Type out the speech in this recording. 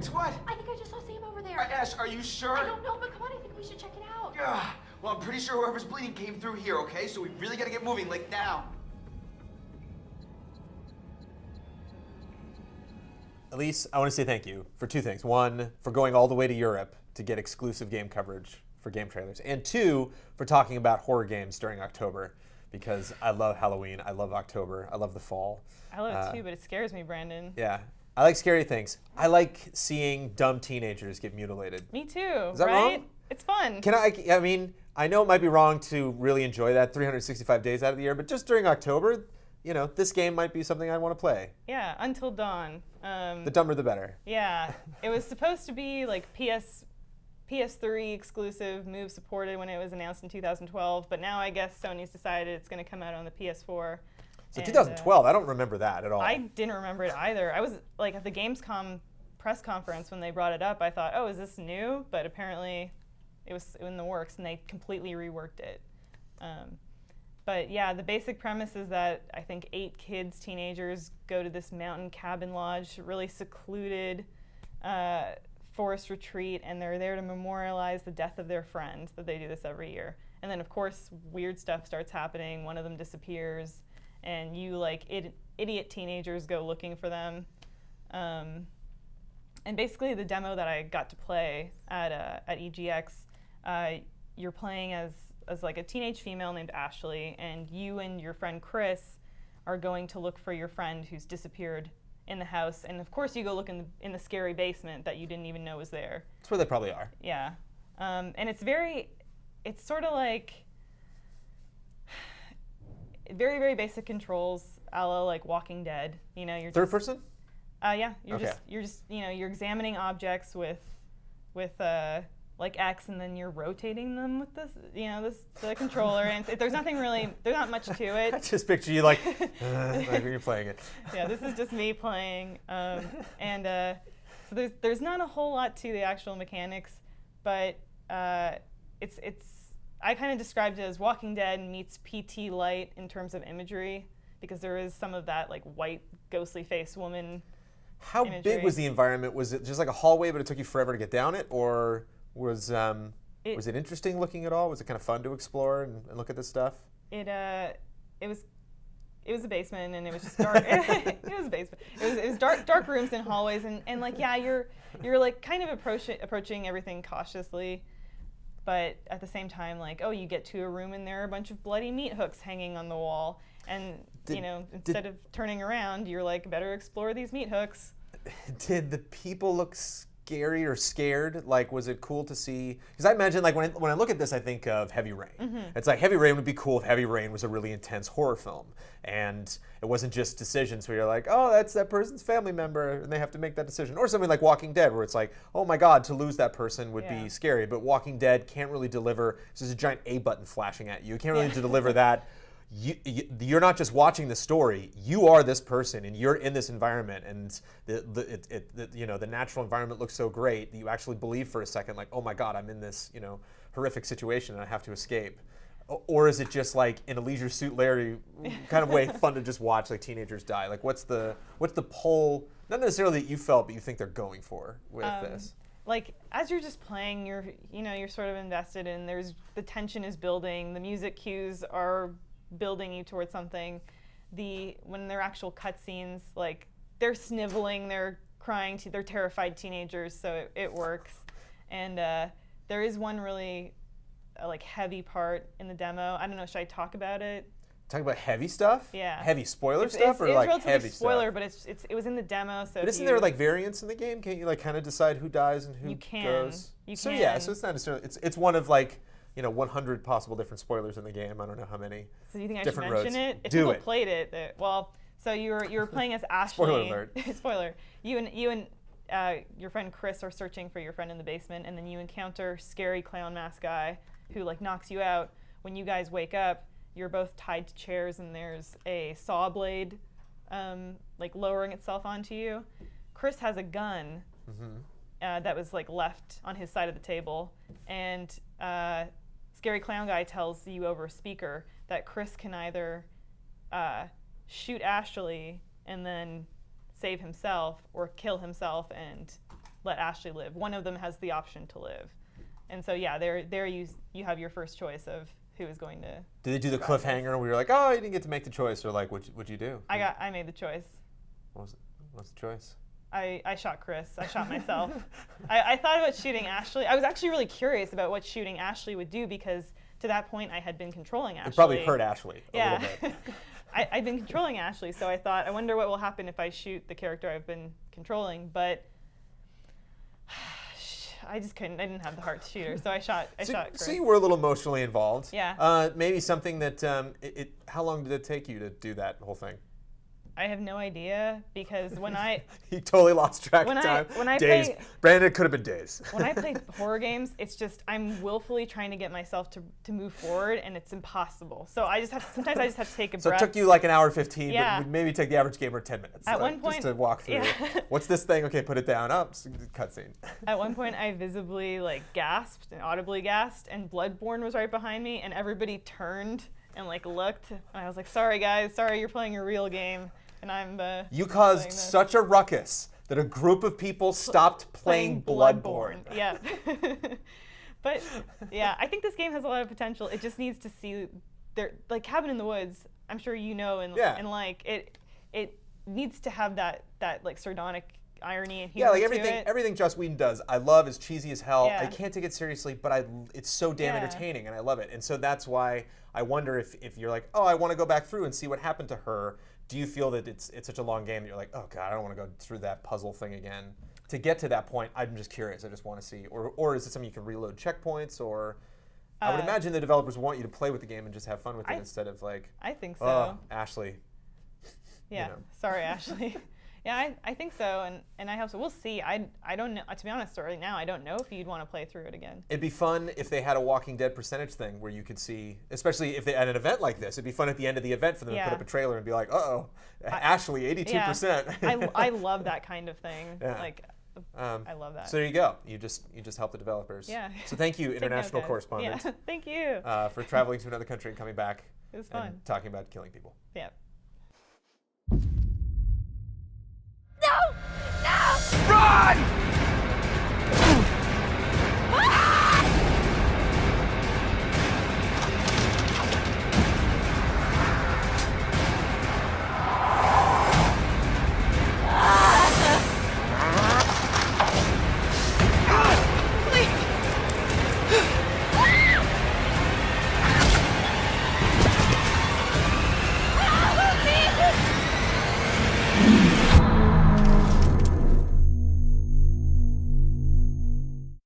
It's what? I think I just saw Sam over there. Ash, are you sure? I don't know, but come on, I think we should check it out. Well, I'm pretty sure whoever's bleeding came through here, okay? So we really gotta get moving, like now. Elise, I want to say thank you for two things. One, for going all the way to Europe to get exclusive game coverage for Game Trailers. And two, for talking about horror games during October. Because I love Halloween, I love October, I love the fall. I love it too, but it scares me, Brandon. Yeah. I like scary things. I like seeing dumb teenagers get mutilated. Me too, Is that right? wrong? It's fun. I mean, I know it might be wrong to really enjoy that 365 days out of the year, but just during October, this game might be something I want to play. Yeah, Until Dawn. The dumber the better. Yeah, it was supposed to be like PS3 exclusive, Move supported when it was announced in 2012, but now I guess Sony's decided it's going to come out on the PS4. So 2012, I don't remember that at all. I didn't remember it either. I was like at the Gamescom press conference when they brought it up, I thought, oh, is this new? But apparently it was in the works and they completely reworked it. But yeah, the basic premise is that I think 8 teenagers go to this mountain cabin lodge, really secluded forest retreat, and they're there to memorialize the death of their friend, that they do this every year. And then of course, weird stuff starts happening. One of them disappears, and you idiot teenagers go looking for them. And basically the demo that I got to play at EGX, you're playing as like a teenage female named Ashley, and you and your friend Chris are going to look for your friend who's disappeared in the house. And of course you go look in the scary basement that you didn't even know was there. That's where they probably are. Yeah. And it's sort of like very, very basic controls, a la like Walking Dead. You're third person? Yeah. Okay. You're examining objects with like X, and then you're rotating them with the controller, and there's not much to it. I just picture you like when you're playing it. Yeah, this is just me playing, so there's not a whole lot to the actual mechanics, but it's I kind of described it as Walking Dead meets PT Light in terms of imagery, because there is some of that like white ghostly face woman. How imagery. Big was the environment? Was it just like a hallway, but it took you forever to get down it, or was it interesting looking at all? Was it kind of fun to explore and look at this stuff? It was a basement, and it was just dark. It was a basement. It was dark rooms and hallways, and like you're like kind of approaching everything cautiously, but at the same time, like, oh, you get to a room and there are a bunch of bloody meat hooks hanging on the wall, and instead of turning around, you're like, better explore these meat hooks. Did the people look scary or scared? Like, was it cool to see? Because I imagine, like, when I look at this, I think of Heavy Rain. Mm-hmm. It's like Heavy Rain would be cool if Heavy Rain was a really intense horror film, and it wasn't just decisions where you're like, oh, that's that person's family member, and they have to make that decision. Or something like Walking Dead, where it's like, oh my God, to lose that person would be scary. But Walking Dead can't really deliver. There's a giant A button flashing at you. You can't really deliver that. You're not just watching the story. You are this person, and you're in this environment, and the natural environment looks so great that you actually believe for a second, like, oh my God, I'm in this horrific situation and I have to escape. Or is it just like in a Leisure Suit Larry kind of way, fun to just watch like teenagers die? Like, what's the pull? Not necessarily that you felt, but you think they're going for with this. Like, as you're just playing, you're sort of invested, and the tension is building. The music cues are building you towards something. When they're actual cutscenes, like, they're sniveling, they're crying, they're terrified teenagers, so it works. And there is one really like heavy part in the demo. I don't know, should I talk about it? Talk about heavy stuff? Yeah. Heavy spoiler stuff, or like heavy spoiler, stuff? but it was in the demo, so. But isn't there like variance in the game? Can't you like kind of decide who dies and who goes? You so can. Yeah, so it's not necessarily. It's one of like 100 possible different spoilers in the game. I don't know how many. So do you think I should different mention roads. it? If Do people it. played it, so you were playing as Ashley. Spoiler alert. Spoiler. You and your friend Chris are searching for your friend in the basement, and then you encounter scary clown mask guy who like knocks you out. When you guys wake up, you're both tied to chairs, and there's a saw blade like lowering itself onto you. Chris has a gun that was like left on his side of the table, and scary clown guy tells you over a speaker that Chris can either shoot Ashley and then save himself, or kill himself and let Ashley live. One of them has the option to live. And so yeah, there you have your first choice of who is going to. Did they do the cliffhanger where you're like, oh, you didn't get to make the choice, or like, what'd you do? I made the choice. What's the choice? I shot Chris. I shot myself. I thought about shooting Ashley. I was actually really curious about what shooting Ashley would do because to that point I had been controlling Ashley. It probably hurt Ashley a little bit. I'd been controlling Ashley, so I thought, I wonder what will happen if I shoot the character I've been controlling, but I just couldn't. I didn't have the heart to shoot her, so I shot Chris. So you were a little emotionally involved. Yeah. Maybe something that, how long did it take you to do that whole thing? I have no idea because when I he totally lost track of time. When I days. Brandon, it could have been days. When I play horror games, it's just I'm willfully trying to get myself to move forward, and it's impossible. So sometimes I just have to take a breath. So it took you like an hour 15, yeah. but maybe take the average gamer 10 minutes. At one point, just to walk through. Yeah. What's this thing? Okay, put it down. Up. Cutscene. At one point, I visibly gasped and audibly gasped, and Bloodborne was right behind me, and everybody turned and looked, and I was like, "Sorry guys, sorry, you're playing a real game." And I'm You caused such a ruckus that a group of people stopped playing Bloodborne. Yeah. But yeah, I think this game has a lot of potential. It just needs to see Cabin in the Woods. I'm sure you know and it needs to have that sardonic irony and humor Yeah, to it. everything Joss Whedon does, I love. Is cheesy as hell. Yeah. I can't take it seriously, but it's so damn entertaining, and I love it. And so that's why I wonder if you're like, oh, I want to go back through and see what happened to her. Do you feel that it's such a long game that you're like, oh god, I don't want to go through that puzzle thing again? To get to that point, I'm just curious. I just want to see, or is it something you can reload checkpoints, or I would imagine the developers want you to play with the game and just have fun with it instead of like. I think so. Oh, Ashley. Yeah. Sorry, Ashley. Yeah, I think so, and I hope so. We'll see. I don't know. To be honest, right now, I don't know if you'd want to play through it again. It'd be fun if they had a Walking Dead percentage thing where you could see, especially if they had an event like this. It'd be fun at the end of the event for them to put up a trailer and be like, "Uh-oh, Ashley, 82%." Yeah. I love that kind of thing. Yeah. I love that. So there you go. You just help the developers. Yeah. So thank you, international correspondent. Yeah. Thank you. For traveling to another country and coming back. It was fun. And talking about killing people. Yeah.